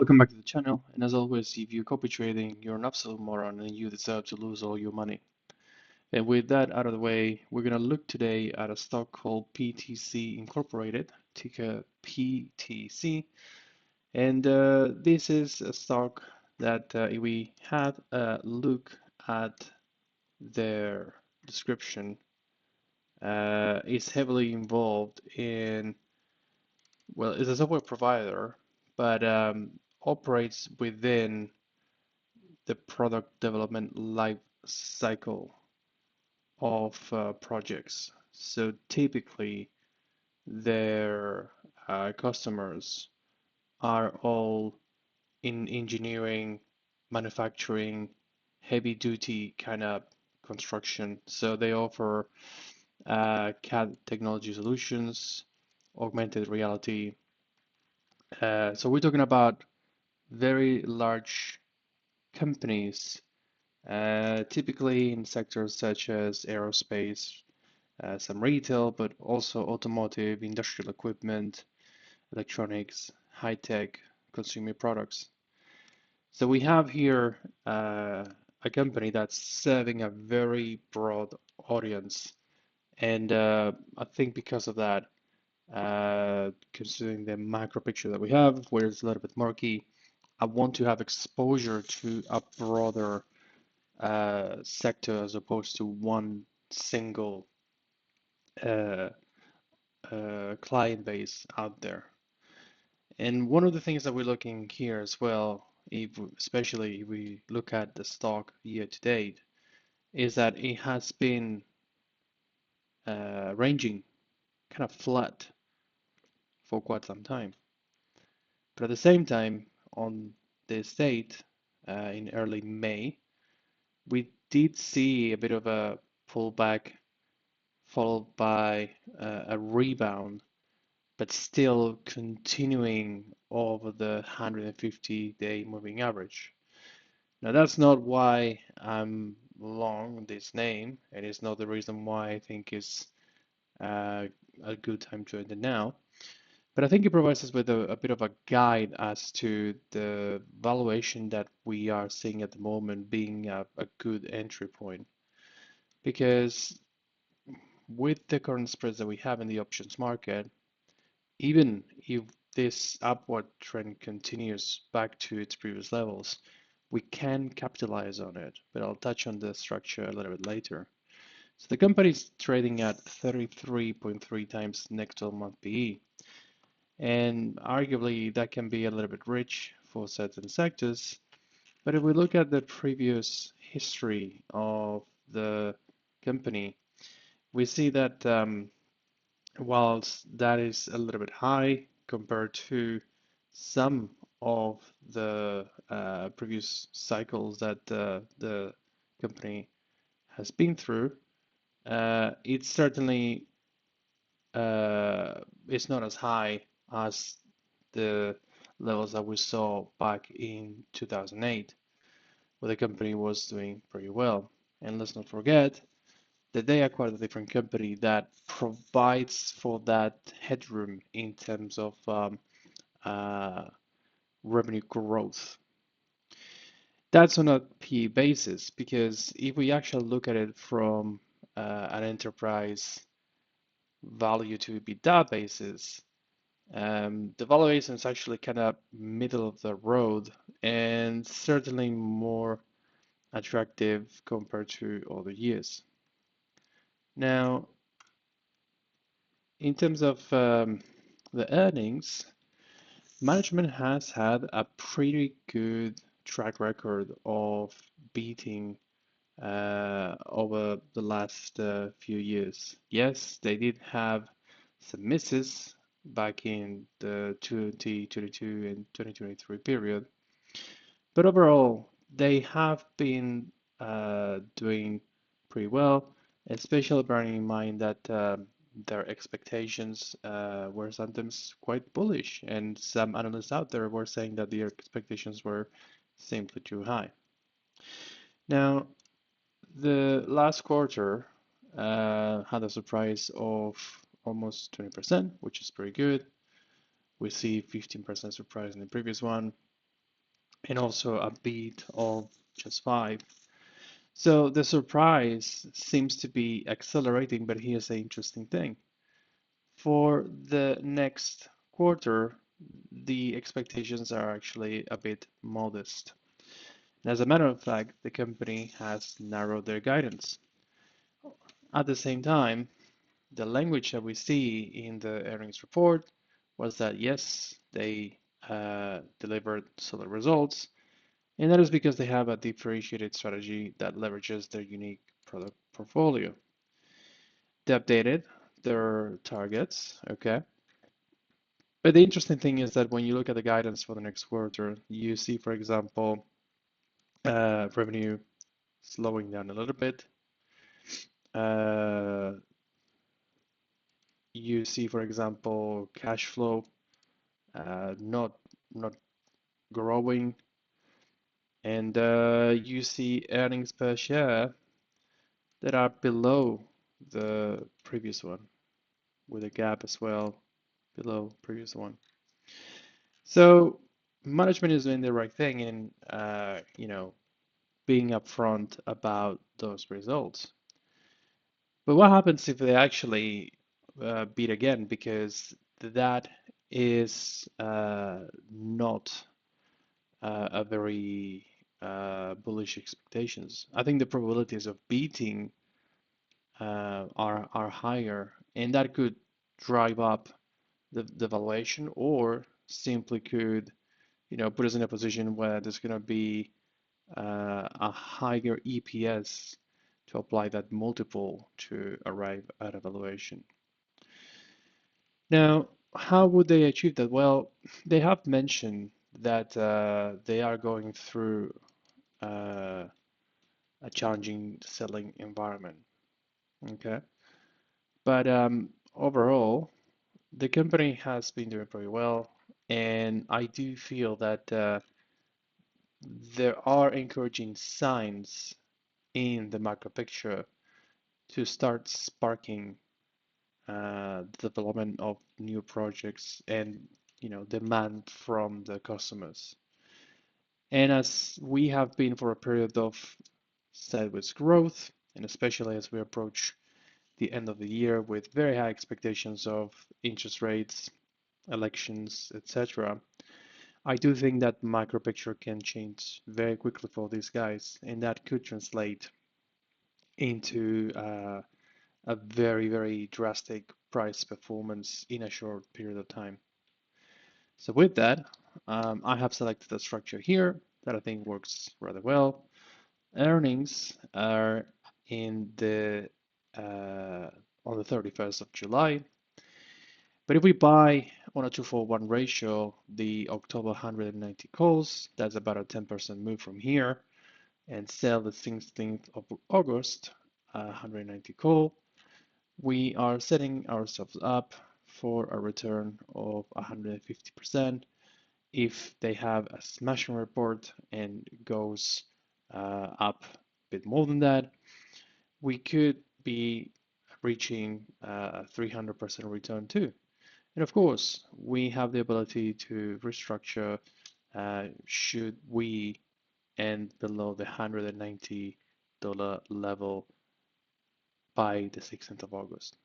Welcome back to the channel, and as always, if you're copy trading, you're an absolute moron and you deserve to lose all your money. And with that out of the way, we're going to look today at a stock called PTC Incorporated, ticker PTC. And this is a stock that if we had a look at their description, is heavily involved in, well, it's a software provider, but operates within the product development life cycle of projects. So typically, their customers are all in engineering, manufacturing, heavy duty kind of construction. So they offer CAD technology solutions, augmented reality. So we're talking about very large companies, typically in sectors such as aerospace, some retail, but also automotive, industrial equipment, electronics, high tech, consumer products. So we have here a company that's serving a very broad audience. And I think because of that, considering the macro picture that we have, where it's a little bit murky, I want to have exposure to a broader sector as opposed to one single uh, client base out there. And one of the things that we're looking here as well, especially if we look at the stock year to date, is that it has been ranging kind of flat for quite some time. But at the same time, on this date, in early May, we did see a bit of a pullback followed by a rebound, but still continuing over the 150-day moving average. Now, that's not why I'm long this name, and it's not the reason why I think it's uh, a good time to enter now. But I think it provides us with a bit of a guide as to the valuation that we are seeing at the moment being a good entry point. Because with the current spreads that we have in the options market, even if this upward trend continues back to its previous levels, we can capitalize on it, but I'll touch on the structure a little bit later. So the company is trading at 33.3 times next 12-month PE, and arguably that can be a little bit rich for certain sectors. But if we look at the previous history of the company, we see that whilst that is a little bit high compared to some of the previous cycles that the company has been through, it certainly is not as high as the levels that we saw back in 2008, where the company was doing pretty well. And let's not forget that they acquired a different company that provides for that headroom in terms of uh, revenue growth. That's on a PE basis because if we actually look at it from an enterprise value to EBITDA basis, the valuation is actually kind of middle of the road and certainly more attractive compared to other years. Now, in terms of the earnings, management has had a pretty good track record of beating over the last few years. Yes, they did have some misses back in the 2022 and 2023 period, but overall, they have been doing pretty well, especially bearing in mind that their expectations were sometimes quite bullish, and some analysts out there were saying that their expectations were simply too high. Now, the last quarter had a surprise of almost 20%, which is pretty good. We see 15% surprise in the previous one. and also a beat of just 5. So the surprise seems to be accelerating, but here's the interesting thing. For the next quarter, the expectations are actually a bit modest. And as a matter of fact, the company has narrowed their guidance. At the same time, the language that we see in the earnings report was that yes, they delivered solid results, and that is because they have a differentiated strategy that leverages their unique product portfolio. They updated their targets, okay? But the interesting thing is that when you look at the guidance for the next quarter, you see, for example, revenue slowing down a little bit. Uh, you see, for example, cash flow not growing, and you see earnings per share that are below the previous one, with a gap as well below previous one. So management is doing the right thing in being upfront about those results. But what happens if they actually beat again? Because that is not a very bullish expectations. I think the probabilities of beating are higher, and that could drive up the valuation, or simply could put us in a position where there's going to be a higher EPS to apply that multiple to arrive at a valuation. Now, how would they achieve that? Well, they have mentioned that they are going through uh, a challenging selling environment. Okay, but overall, the company has been doing pretty well, and I do feel that there are encouraging signs in the macro picture to start sparking the development of new projects and demand from the customers. And as we have been for a period of sideways growth, and especially as we approach the end of the year with very high expectations of interest rates, elections, etc., I do think that macro picture can change very quickly for these guys, and that could translate into a very, very drastic price performance in a short period of time. So with that, I have selected a structure here that I think works rather well. Earnings are in the on the 31st of July. But if we buy on a 2-for-1 ratio, the October 190 calls, that's about a 10% move from here, and sell the 16th of August 190 call, we are setting ourselves up for a return of 150% if they have a smashing report and goes up a bit more than that. We could be reaching a 300% return too. And of course, we have the ability to restructure should we end below the $190 level by the 16th of August.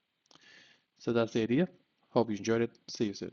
So that's the idea. Hope you enjoyed it. See you soon.